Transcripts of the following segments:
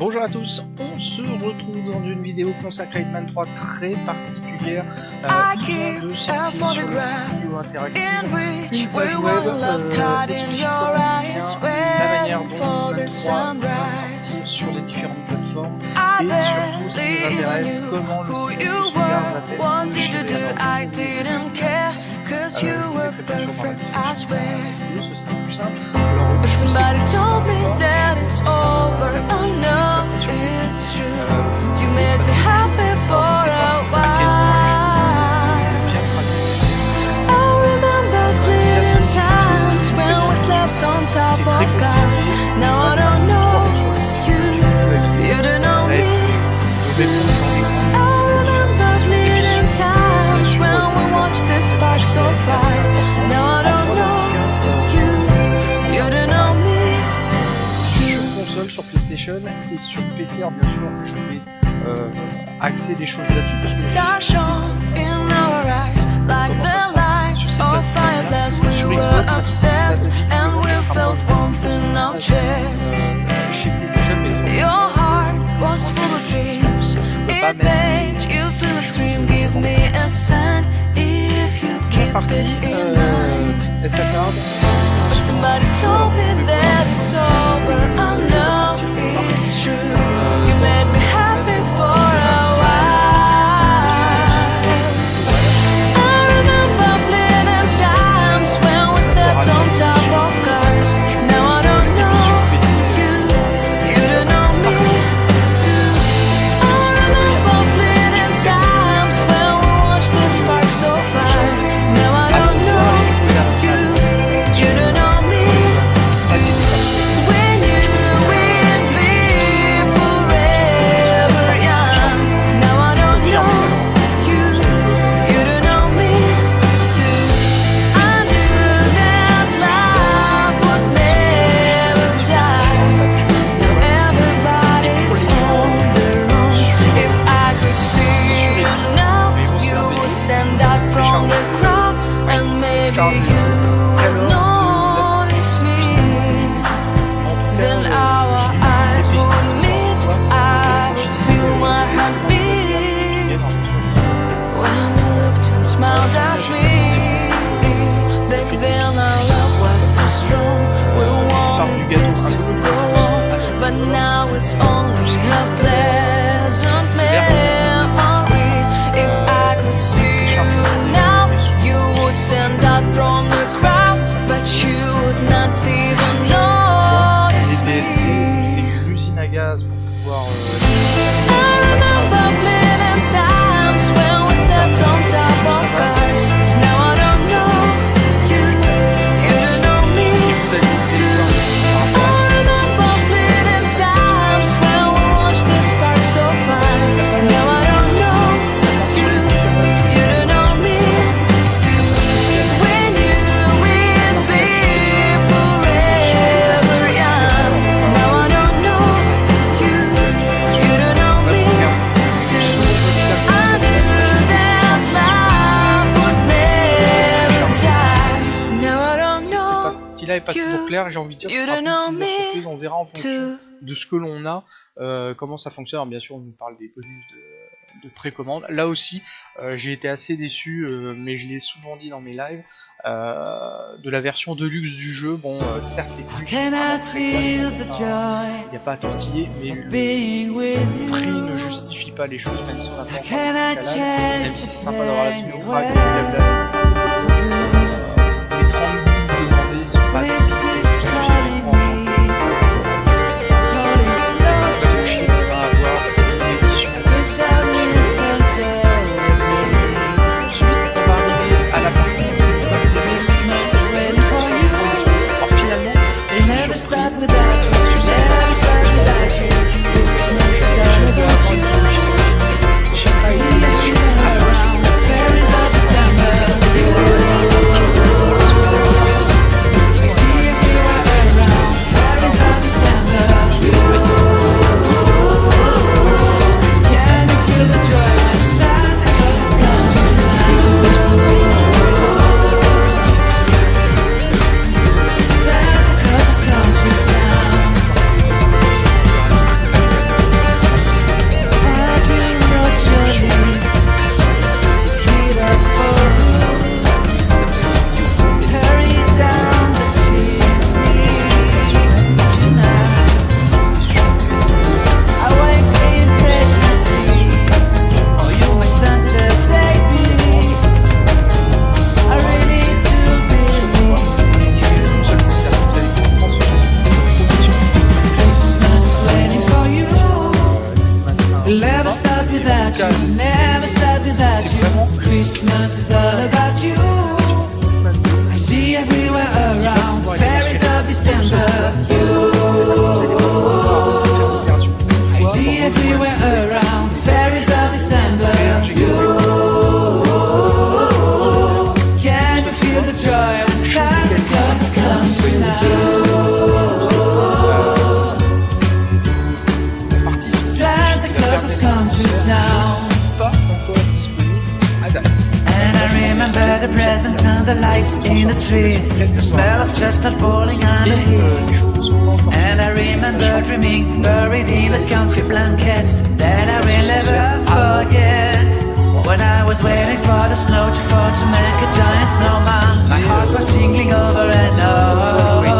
Bonjour à tous, on se retrouve dans une vidéo consacrée à Hitman 3 très particulière. Il vient de sortir sur le site Vidéo Interactive une page web explicitant bien la manière dont Hitman 3 va sortir sur les différentes plateformes et surtout ce qui nous intéresse, comment le système de sauvegarde va être géré. Je vous mettrai bien sûr dans la description de la vidéo, ce sera plus simple. Alors, Somebody told me that it's over. I know it's true. You made me happy for a while. I remember fleeting times when we slept on top of cars. Now I don't know you. You don't know me too. I remember fleeting times when we watched the sparks so far. Now I don't know. Sur PlayStation et sur PC, alors bien sûr je vais axer des choses là-dessus parce que sur Xbox chez PlayStation mais somebody told me that it's over. I know it's true. You made me happy for a while. I remember fleeting times when we slept on top of cars. Now I don't know you. You don't know me too. I remember fleeting times when we watched the sparks so far. Now I don't know you. You don't know. est pas toujours clair, j'ai envie de dire que ce sera plus une surprise, on verra en fonction de ce que l'on a, comment ça fonctionne. Alors bien sûr on nous parle des bonus de précommande, là aussi j'ai été assez déçu, mais je l'ai souvent dit dans mes lives, de la version deluxe du jeu. Bon certes les prix il n'y a pas à tortiller, mais le prix ne justifie pas les choses, même si on a pas encore d'escalade, même si c'est sympa d'avoir la suite, les 30 bouts demandés sont pas the lights in the trees, the smell of chestnut boiling on the heat. And I remember dreaming, buried in a comfy blanket, that I will never forget. When I was waiting for the snow to fall to make a giant snowman, my heart was tingling over and over.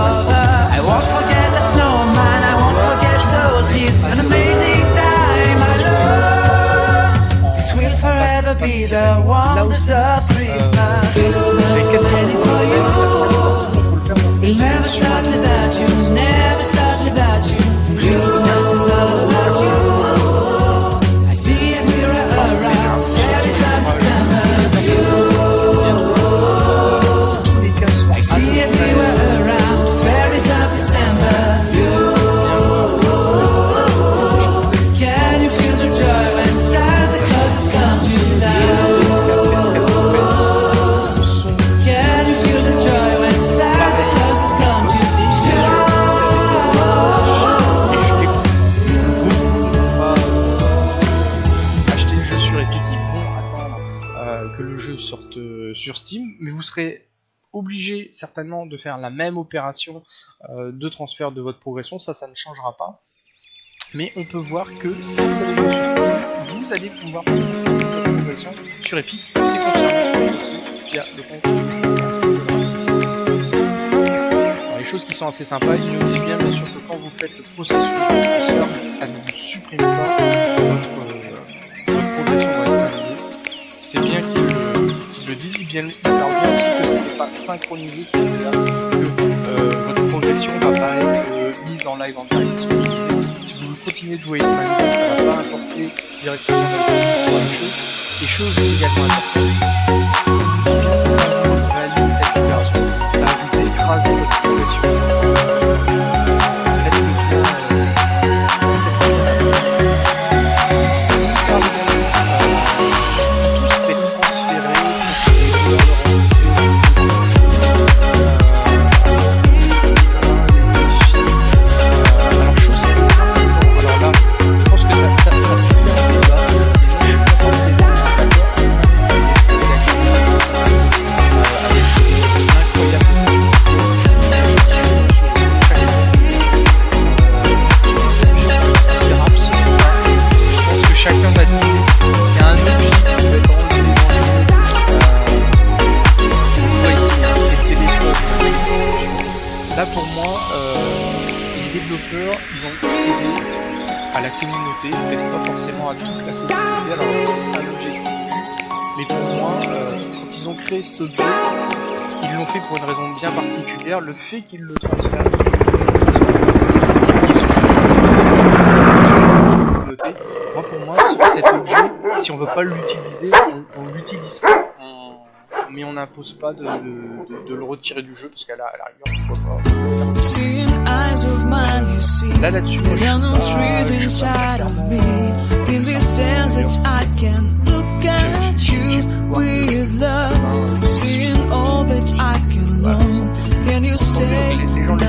I won't forget that snowman, I won't forget those years, an amazing time I love. This will forever be the wonders of Christmas. Christmas is waiting for you. It'll never stop without you, never stop without you. Christmas is all about you. I see everywhere around, fairies of December. I see everywhere around, fairies of December. Can you feel the joy when Santa Claus has come to town? Can you feel the joy when Santa Claus has come to acheter le jeu sur Epic, ils vont attendre que le jeu sorte sur Steam, mais vous serez obligé certainement de faire la même opération de transfert de votre progression, ça ne changera pas. Mais on peut voir que si vous allez jouer sur Steam, vous allez pouvoir faire votre progression sur Epic, c'est confirmé via le compte. Alors, les choses qui sont assez sympas, il nous dit bien sûr que quand vous faites le processus de transfert, ça ne vous supprime pas votre progression. C'est bien qu'ils le disent, il parle bien aussi que ça n'est pas synchronisé, c'est-à-dire que votre progression va pas être mise en live en direct. Si vous continuez de jouer de manière, ça va pas importer directement les choses. Et chose également importante, réaliser cette opération, ça va vous écraser votre progression. Là pour moi, les développeurs, ils ont cédé à la communauté, peut-être pas forcément à toute la communauté, alors c'est ça l'objectif. Mais pour moi, quand ils ont créé cet objet, ils l'ont fait pour une raison bien particulière. Le fait qu'ils le transfèrent, c'est qu'ils sont communauté. Moi pour moi, cet objet, si on veut pas l'utiliser, on l'utilise pas. Mais on n'impose pas de le retirer du jeu parce qu'à la rigueur, pourquoi pas. Là là-dessus, moi je suis pas les gens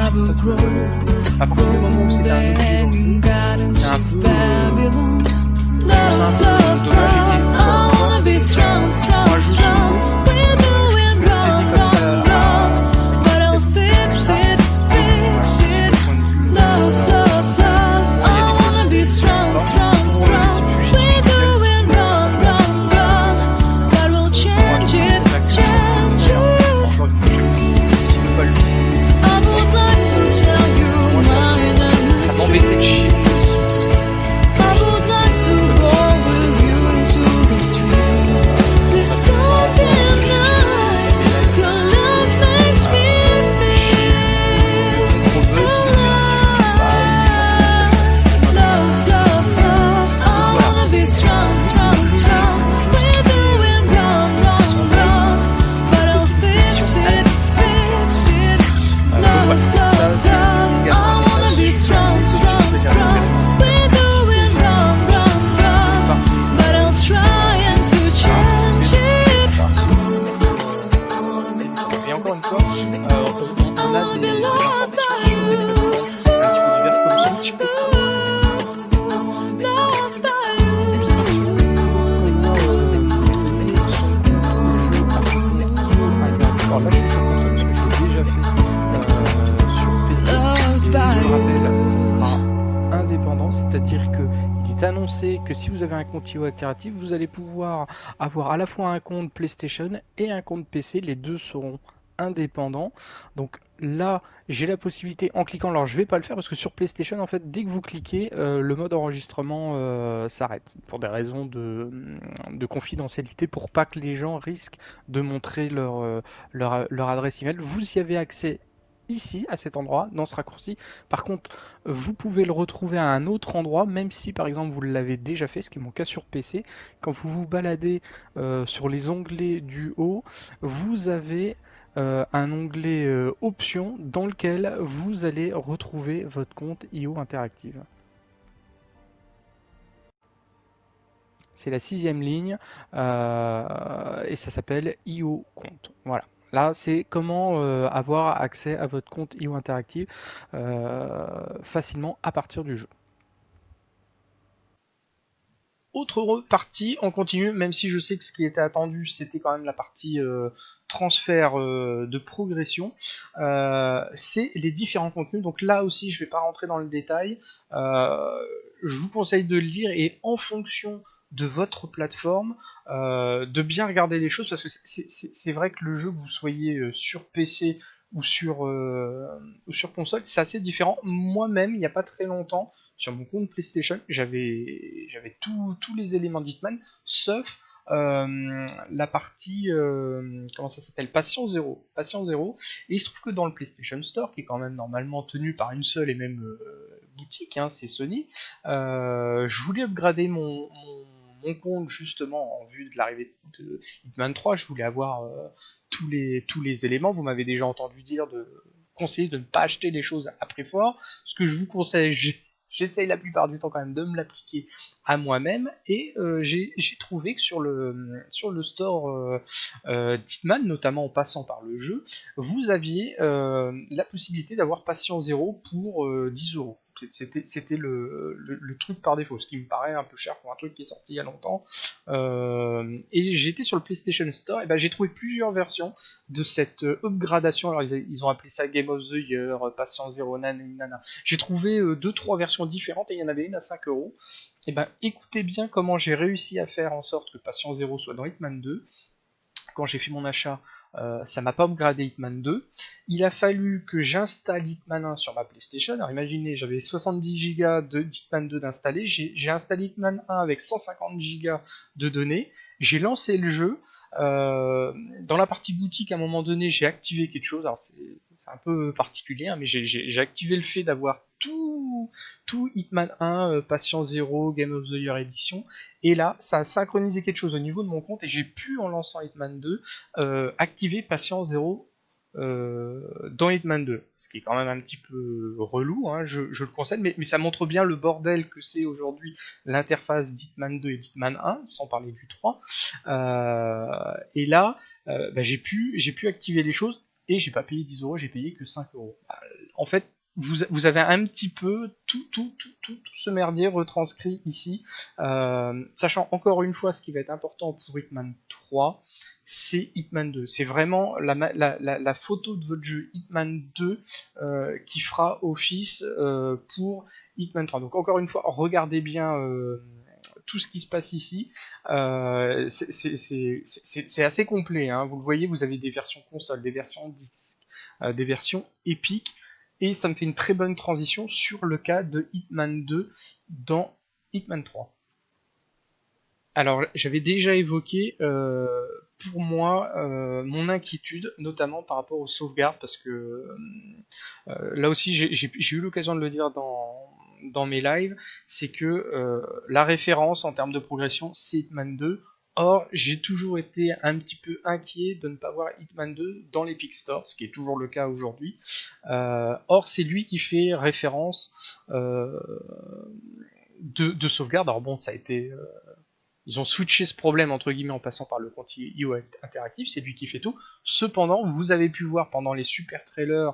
le disent à partir du moment où c'est un objet dans le jeu, c'est un peu je trouve ça un peu dommage et moi je suis ça m'embêtait de chier. c'est-à-dire qu'il est annoncé que si vous avez un compte IO Interactive, vous allez pouvoir avoir à la fois un compte PlayStation et un compte PC, les deux seront indépendants. Donc là, j'ai la possibilité en cliquant, alors je vais pas le faire parce que sur PlayStation, en fait, dès que vous cliquez, le mode enregistrement s'arrête pour des raisons de confidentialité, pour pas que les gens risquent de montrer leur adresse email. Vous y avez accès ici, à cet endroit, dans ce raccourci. Par contre, vous pouvez le retrouver à un autre endroit, même si par exemple vous l'avez déjà fait, ce qui est mon cas sur PC. Quand vous vous baladez sur les onglets du haut, vous avez un onglet options dans lequel vous allez retrouver votre compte IO Interactive. C'est la 6e ligne et ça s'appelle IO Compte. Voilà. Là, c'est comment avoir accès à votre compte IO Interactive facilement à partir du jeu. Autre partie, on continue, même si je sais que ce qui était attendu, c'était quand même la partie transfert de progression, c'est les différents contenus. Donc là aussi, je ne vais pas rentrer dans le détail. Je vous conseille de le lire et en fonction de votre plateforme, de bien regarder les choses, parce que c'est vrai que le jeu, que vous soyez sur PC ou sur console, c'est assez différent. Moi-même, il n'y a pas très longtemps, sur mon compte PlayStation, j'avais tous les éléments d'Hitman, sauf la partie, comment ça s'appelle, Patient Zero. Et il se trouve que dans le PlayStation Store, qui est quand même normalement tenu par une seule et même boutique, hein, c'est Sony, je voulais upgrader mon compte justement en vue de l'arrivée de Hitman 3. Je voulais avoir tous les éléments. Vous m'avez déjà entendu dire de conseiller de ne pas acheter les choses à prix fort. Ce que je vous conseille, j'essaye la plupart du temps quand même de me l'appliquer à moi-même, et j'ai trouvé que sur le store d'Hitman, notamment en passant par le jeu, vous aviez la possibilité d'avoir Patient Zero pour 10€. C'était le truc par défaut, ce qui me paraît un peu cher pour un truc qui est sorti il y a longtemps. Et j'étais sur le PlayStation Store, et ben j'ai trouvé plusieurs versions de cette upgradation. Alors ils ont appelé ça Game of the Year, Patient Zero, nanana. J'ai trouvé 2-3 versions différentes, et il y en avait une à 5€. Et ben écoutez bien comment j'ai réussi à faire en sorte que Patient Zero soit dans Hitman 2. Quand j'ai fait mon achat, ça m'a pas upgradé Hitman 2. Il a fallu que j'installe Hitman 1 sur ma PlayStation. Alors imaginez, j'avais 70 Go de Hitman 2 d'installer. J'ai installé Hitman 1 avec 150 Go de données. J'ai lancé le jeu. Dans la partie boutique, à un moment donné, j'ai activé quelque chose. Alors c'est un peu particulier, hein, mais j'ai activé le fait d'avoir tout Hitman 1, Patient Zero, Game of the Year Edition, et là ça a synchronisé quelque chose au niveau de mon compte, et j'ai pu, en lançant Hitman 2, activer Patient Zero dans Hitman 2, ce qui est quand même un petit peu relou, hein, je le concède, mais ça montre bien le bordel que c'est aujourd'hui l'interface d'Hitman 2 et d'Hitman 1, sans parler du 3. Et là, bah, j'ai pu activer les choses, et j'ai pas payé 10€, j'ai payé que 5€. En fait, vous avez un petit peu tout ce merdier retranscrit ici, sachant encore une fois ce qui va être important pour Hitman 3, c'est Hitman 2. C'est vraiment la photo de votre jeu Hitman 2 qui fera office pour Hitman 3. Donc encore une fois, regardez bien tout ce qui se passe ici. C'est assez complet, hein. Vous le voyez, vous avez des versions console, des versions disque, des versions Epic, et ça me fait une très bonne transition sur le cas de Hitman 2 dans Hitman 3. Alors, j'avais déjà évoqué pour moi mon inquiétude, notamment par rapport aux sauvegardes, parce que là aussi j'ai eu l'occasion de le dire dans mes lives, c'est que la référence en termes de progression, c'est Hitman 2. Or, j'ai toujours été un petit peu inquiet de ne pas voir Hitman 2 dans l'Epic Store, ce qui est toujours le cas aujourd'hui. Or, c'est lui qui fait référence de sauvegarde. Alors bon, ça a été... ils ont switché ce problème entre guillemets en passant par le compte IO Interactive, c'est lui qui fait tout. Cependant, vous avez pu voir pendant les super trailers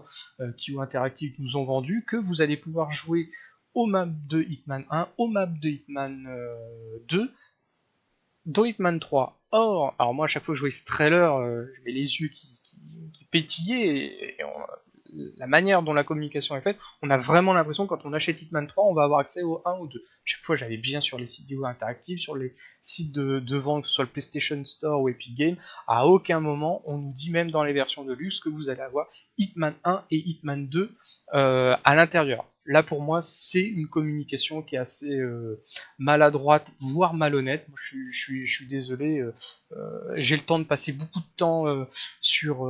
qu'IO Interactive nous ont vendus que vous allez pouvoir jouer aux maps de Hitman 1, aux maps de Hitman 2, dans Hitman 3. Or, alors moi à chaque fois que je voyais ce trailer, j'avais les yeux qui pétillaient, et la manière dont la communication est faite, on a vraiment l'impression que quand on achète Hitman 3, on va avoir accès au 1 ou 2. Chaque fois, j'allais bien sur les sites vidéo interactifs, sur les sites de vente, que ce soit le PlayStation Store ou Epic Games, à aucun moment on nous dit, même dans les versions de luxe, que vous allez avoir Hitman 1 et Hitman 2 à l'intérieur. Là, pour moi, c'est une communication qui est assez maladroite, voire malhonnête. Moi, je suis désolé, j'ai le temps de passer beaucoup de temps sur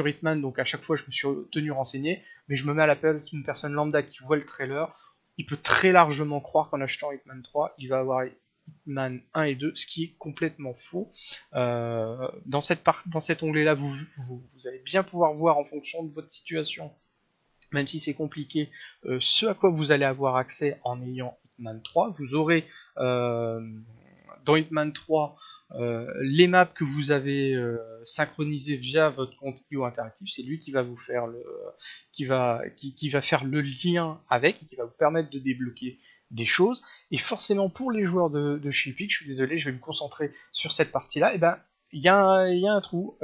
Hitman, donc à chaque fois, je me suis tenu renseigné, mais je me mets à la place d'une personne lambda qui voit le trailer. Il peut très largement croire qu'en achetant Hitman 3, il va avoir Hitman 1 et 2, ce qui est complètement faux. Dans cet onglet-là, vous allez bien pouvoir voir en fonction de votre situation, même si c'est compliqué, ce à quoi vous allez avoir accès en ayant Hitman 3. Vous aurez dans Hitman 3 les maps que vous avez synchronisées via votre compte IO Interactive. C'est lui qui va vous faire qui va faire le lien avec et qui va vous permettre de débloquer des choses. Et forcément, pour les joueurs de chez Epic, je suis désolé, je vais me concentrer sur cette partie-là, et ben il y a un trou.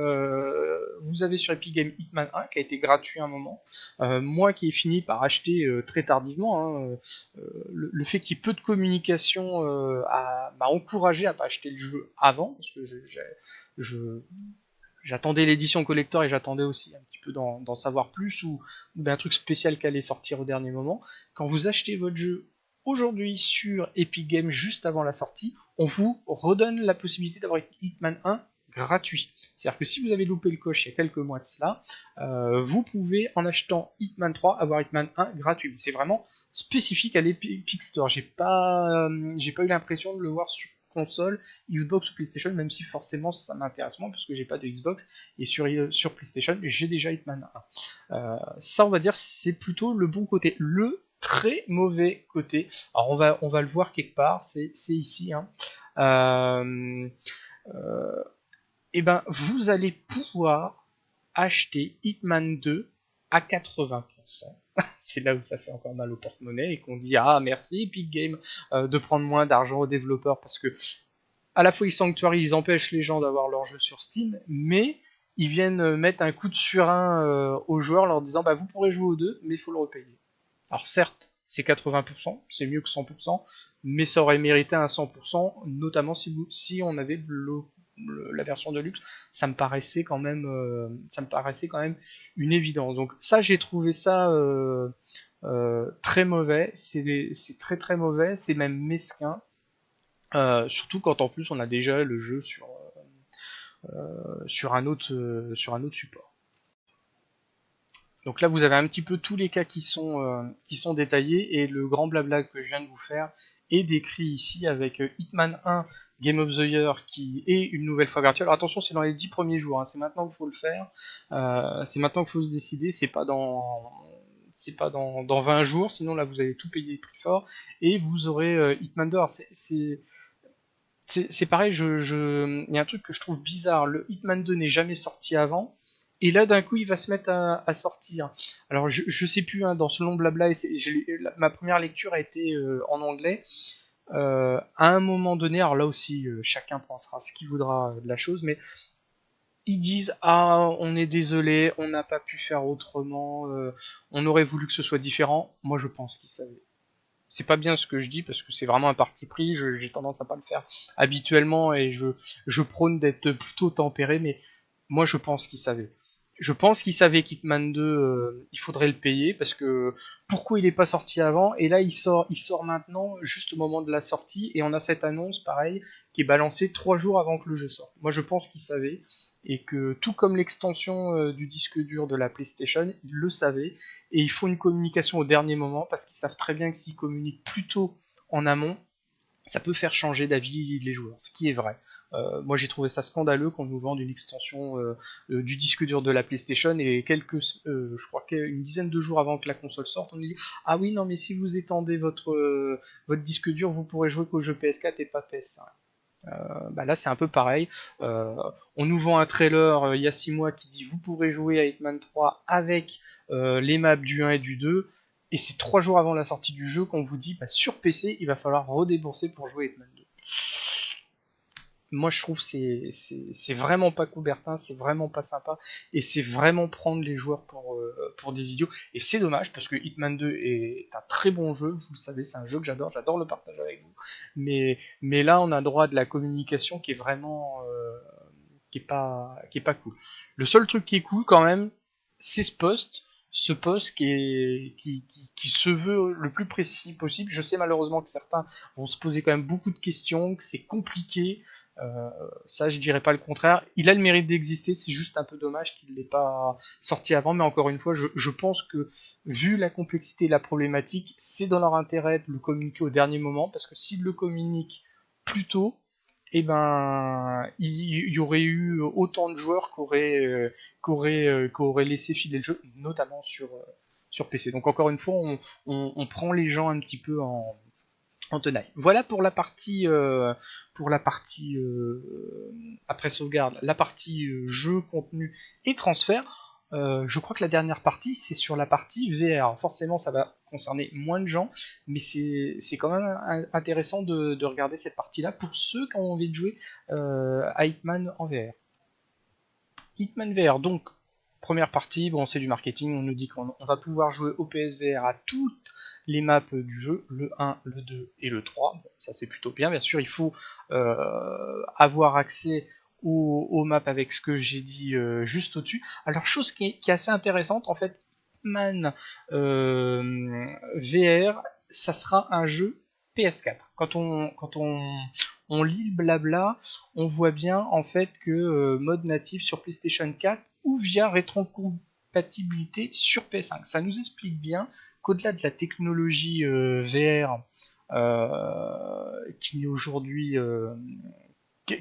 Vous avez sur Epic Games Hitman 1 qui a été gratuit à un moment. Moi qui ai fini par acheter très tardivement, le fait qu'il y ait peu de communication m'a encouragé à pas acheter le jeu avant, parce que j'attendais l'édition collector et j'attendais aussi un petit peu d'en savoir plus ou d'un truc spécial qui allait sortir au dernier moment. Quand vous achetez votre jeu aujourd'hui sur Epic Games juste avant la sortie, on vous redonne la possibilité d'avoir Hitman 1 gratuit. C'est-à-dire que si vous avez loupé le coche il y a quelques mois de cela, vous pouvez, en achetant Hitman 3, avoir Hitman 1 gratuit. C'est vraiment spécifique à l'Epic Store. J'ai pas eu l'impression de le voir sur console, Xbox ou PlayStation, même si forcément ça m'intéresse moins parce que j'ai pas de Xbox, et sur PlayStation j'ai déjà Hitman 1. Ça, on va dire, c'est plutôt le bon côté. Le très mauvais côté, alors on va le voir quelque part, c'est ici, hein. Et ben vous allez pouvoir acheter Hitman 2 à 80%. C'est là où ça fait encore mal au porte-monnaie et qu'on dit ah merci Epic Games de prendre moins d'argent aux développeurs, parce que à la fois ils sanctuarisent, ils empêchent les gens d'avoir leur jeu sur Steam, mais ils viennent mettre un coup de surin aux joueurs leur disant bah vous pourrez jouer aux deux mais il faut le repayer. Alors certes c'est 80%, c'est mieux que 100%, mais ça aurait mérité un 100%, notamment si on avait la version de luxe. Ça me paraissait quand même une évidence. Donc ça, j'ai trouvé ça très mauvais, c'est très très mauvais, c'est même mesquin, surtout quand en plus on a déjà le jeu sur un autre support. Donc là, vous avez un petit peu tous les cas qui sont détaillés, et le grand blabla que je viens de vous faire est décrit ici avec Hitman 1 Game of the Year qui est une nouvelle fois gratuit. Alors attention, c'est dans les 10 premiers jours, hein, c'est maintenant qu'il faut le faire, c'est maintenant qu'il faut se décider, c'est pas dans 20 jours, sinon là vous allez tout payer prix fort, et vous aurez Hitman 2. C'est pareil, il y a un truc que je trouve bizarre, le Hitman 2 n'est jamais sorti avant, et là d'un coup il va se mettre à sortir. Alors je sais plus, hein, dans ce long blabla, ma première lecture a été en anglais, à un moment donné, alors là aussi chacun pensera ce qu'il voudra de la chose, mais ils disent ah on est désolé, on n'a pas pu faire autrement, on aurait voulu que ce soit différent. Moi je pense qu'ils savaient. C'est pas bien ce que je dis parce que c'est vraiment un parti pris, j'ai tendance à pas le faire habituellement et je prône d'être plutôt tempéré, mais moi je pense qu'ils savaient. Je pense qu'ils savaient qu'Hitman 2 il faudrait le payer, parce que pourquoi il est pas sorti avant, et là il sort maintenant juste au moment de la sortie, et on a cette annonce pareil qui est balancée 3 jours avant que le jeu sorte. Moi je pense qu'ils savaient, et que tout comme l'extension du disque dur de la PlayStation, ils le savaient, et ils font une communication au dernier moment parce qu'ils savent très bien que s'ils communiquent plus tôt en amont, ça peut faire changer d'avis les joueurs, ce qui est vrai. Moi j'ai trouvé ça scandaleux qu'on nous vende une extension du disque dur de la PlayStation, et je crois qu'une dizaine de jours avant que la console sorte, on nous dit ah oui non mais si vous étendez votre disque dur, vous pourrez jouer qu'au jeu PS4 et pas PS5. Bah là c'est un peu pareil, on nous vend un trailer il y a 6 mois qui dit vous pourrez jouer à Hitman 3 avec les maps du 1 et du 2, et c'est 3 jours avant la sortie du jeu qu'on vous dit bah, sur PC il va falloir redébourser pour jouer à Hitman 2. moi je trouve c'est vraiment pas Coubertin, c'est vraiment pas sympa, et c'est vraiment prendre les joueurs pour des idiots, et c'est dommage parce que Hitman 2 est un très bon jeu, vous le savez, c'est un jeu que j'adore le partage avec vous, mais là on a droit à de la communication qui est vraiment qui est pas cool. Le seul truc qui est cool quand même, c'est ce poste qui se veut le plus précis possible. Je sais malheureusement que certains vont se poser quand même beaucoup de questions, que c'est compliqué. Ça, je dirais pas le contraire. Il a le mérite d'exister, c'est juste un peu dommage qu'il l'ait pas sorti avant. Mais encore une fois, je pense que vu la complexité et la problématique, c'est dans leur intérêt de le communiquer au dernier moment, parce que s'ils le communiquent plus tôt, eh ben, il y aurait eu autant de joueurs qui auraient laissé filer le jeu, notamment sur PC. Donc encore une fois, on prend les gens un petit peu en tenaille. Voilà pour la partie, après sauvegarde, la partie jeu, contenu et transfert. Je crois que la dernière partie, c'est sur la partie VR. Forcément, ça va concerner moins de gens, mais c'est quand même intéressant de regarder cette partie-là pour ceux qui ont envie de jouer à Hitman en VR. Hitman VR, donc, première partie, bon, c'est du marketing, on nous dit qu'on va pouvoir jouer au PSVR à toutes les maps du jeu, le 1, le 2 et le 3. Bon, ça c'est plutôt bien, bien sûr, il faut avoir accès aux maps avec ce que j'ai dit juste au-dessus. Alors, chose qui est assez intéressante, en fait, Hitman VR, ça sera un jeu PS4. Quand on lit le blabla, on voit bien en fait que mode natif sur PlayStation 4 ou via rétrocompatibilité sur PS5. Ça nous explique bien qu'au-delà de la technologie VR qui n'est aujourd'hui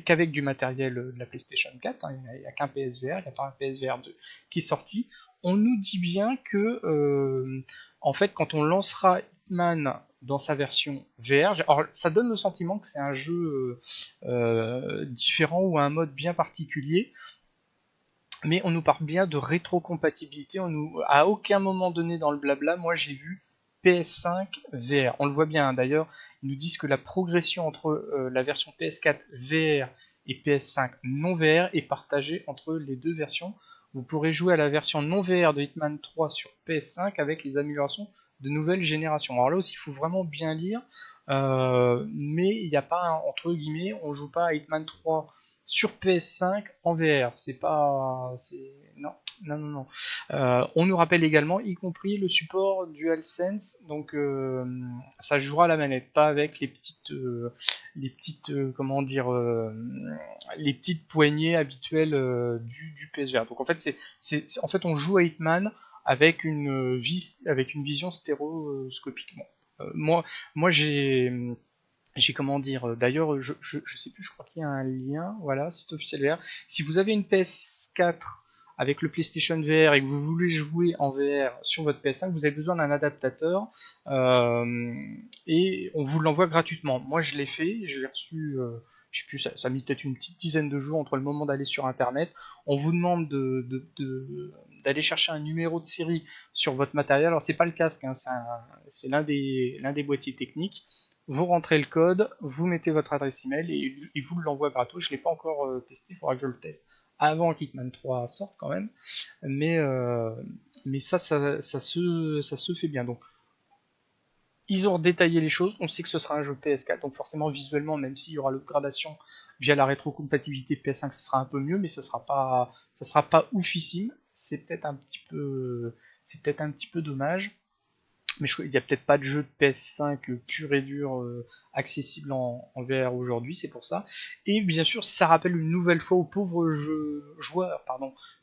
qu'avec du matériel de la PlayStation 4, hein, il n'y a qu'un PSVR, il n'y a pas un PSVR 2 qui est sorti, on nous dit bien que en fait quand on lancera Hitman dans sa version VR, alors ça donne le sentiment que c'est un jeu différent ou un mode bien particulier, mais on nous parle bien de rétrocompatibilité, à aucun moment donné dans le blabla, moi j'ai vu PS5 VR. On le voit bien, hein, d'ailleurs, ils nous disent que la progression entre la version PS4 VR et PS5 non VR est partagée entre les deux versions. Vous pourrez jouer à la version non VR de Hitman 3 sur PS5 avec les améliorations de nouvelle génération. Alors là aussi, il faut vraiment bien lire, mais il n'y a pas, entre guillemets, on joue pas à Hitman 3 sur PS5 en VR. C'est pas... Non. On nous rappelle également, y compris le support DualSense, donc ça jouera à la manette, pas avec les petites les petites poignées habituelles du PSVR. Donc en fait, en fait on joue à Hitman avec une vision stéréoscopique. Bon, moi j'ai comment dire, d'ailleurs je sais plus, je crois qu'il y a un lien, voilà, site officiel VR. Si vous avez une PS4 avec le PlayStation VR et que vous voulez jouer en VR sur votre PS5, vous avez besoin d'un adaptateur et on vous l'envoie gratuitement. Moi je l'ai fait, je l'ai reçu, je sais plus, ça a mis peut-être une petite dizaine de jours entre le moment d'aller sur internet. On vous demande d'aller chercher un numéro de série sur votre matériel. Alors c'est pas le casque, hein, c'est l'un des boîtiers techniques. Vous rentrez le code, vous mettez votre adresse email et il vous l'envoie gratos. Je ne l'ai pas encore testé, il faudra que je le teste avant qu'Hitman 3 sorte quand même. Mais ça se fait bien. Donc, ils ont détaillé les choses. On sait que ce sera un jeu PS4, donc forcément visuellement, même s'il y aura l'upgradation via la rétrocompatibilité PS5, ce sera un peu mieux, mais ça sera pas oufissime. C'est peut-être un petit peu dommage. Mais il n'y a peut-être pas de jeu de PS5 pur et dur accessible en VR aujourd'hui, c'est pour ça. Et bien sûr, ça rappelle une nouvelle fois aux pauvres joueurs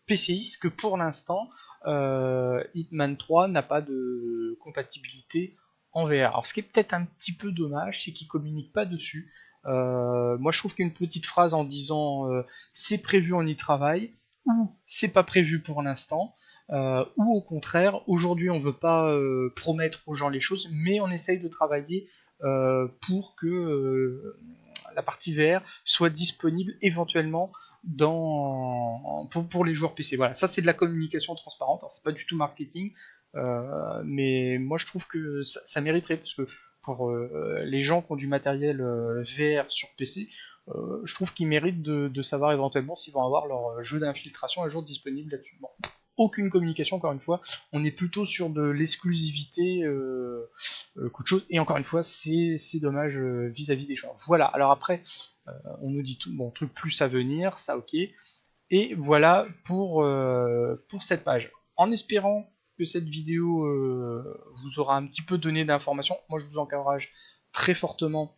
PCistes que pour l'instant, Hitman 3 n'a pas de compatibilité en VR. Alors ce qui est peut-être un petit peu dommage, c'est qu'ils ne communiquent pas dessus. Moi je trouve qu'une petite phrase en disant c'est prévu, on y travaille, ou c'est pas prévu pour l'instant, ou au contraire, aujourd'hui on veut pas promettre aux gens les choses, mais on essaye de travailler pour que la partie VR soit disponible éventuellement pour les joueurs PC. Voilà, ça c'est de la communication transparente, alors c'est pas du tout marketing, mais moi je trouve que ça mériterait, parce que pour les gens qui ont du matériel VR sur PC, je trouve qu'ils méritent de savoir éventuellement s'ils vont avoir leur jeu d'infiltration un jour disponible là-dessus. Bon, aucune communication, encore une fois, on est plutôt sur de l'exclusivité qu'autre chose, et encore une fois, c'est dommage vis-à-vis des gens. Voilà, alors après, on nous dit tout, bon, truc plus à venir, ça ok, et voilà pour cette page. En espérant que cette vidéo vous aura un petit peu donné d'informations, moi je vous encourage très fortement,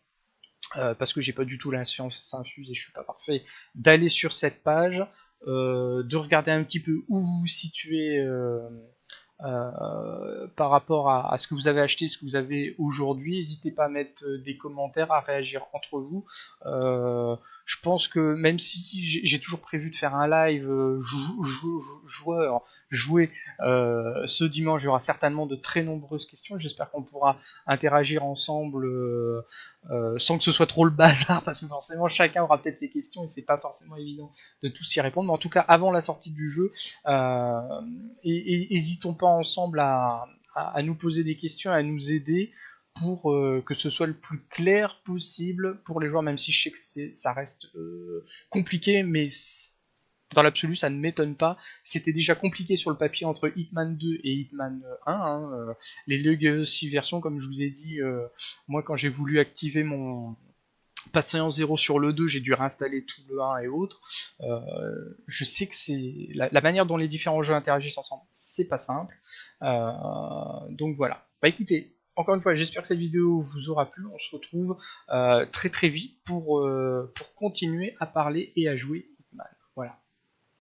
parce que j'ai pas du tout la science infuse et je suis pas parfait, d'aller sur cette page, de regarder un petit peu où vous vous situez par rapport à ce que vous avez acheté, ce que vous avez aujourd'hui. N'hésitez pas à mettre des commentaires, à réagir entre vous. Je pense que même si j'ai toujours prévu de faire un live jouer ce dimanche, il y aura certainement de très nombreuses questions. J'espère qu'on pourra interagir ensemble sans que ce soit trop le bazar, parce que forcément chacun aura peut-être ses questions et c'est pas forcément évident de tous y répondre. Mais en tout cas, avant la sortie du jeu, hésitons pas ensemble à nous poser des questions, à nous aider pour que ce soit le plus clair possible pour les joueurs, même si je sais que ça reste compliqué, mais dans l'absolu ça ne m'étonne pas. C'était déjà compliqué sur le papier entre Hitman 2 et Hitman 1, les Legacy versions, comme je vous ai dit, moi quand j'ai voulu activer mon passer en 0 sur le 2, j'ai dû réinstaller tout le 1 et autres. Je sais que c'est la manière dont les différents jeux interagissent ensemble, c'est pas simple. Donc voilà. Bah écoutez, encore une fois, j'espère que cette vidéo vous aura plu. On se retrouve très très vite pour continuer à parler et à jouer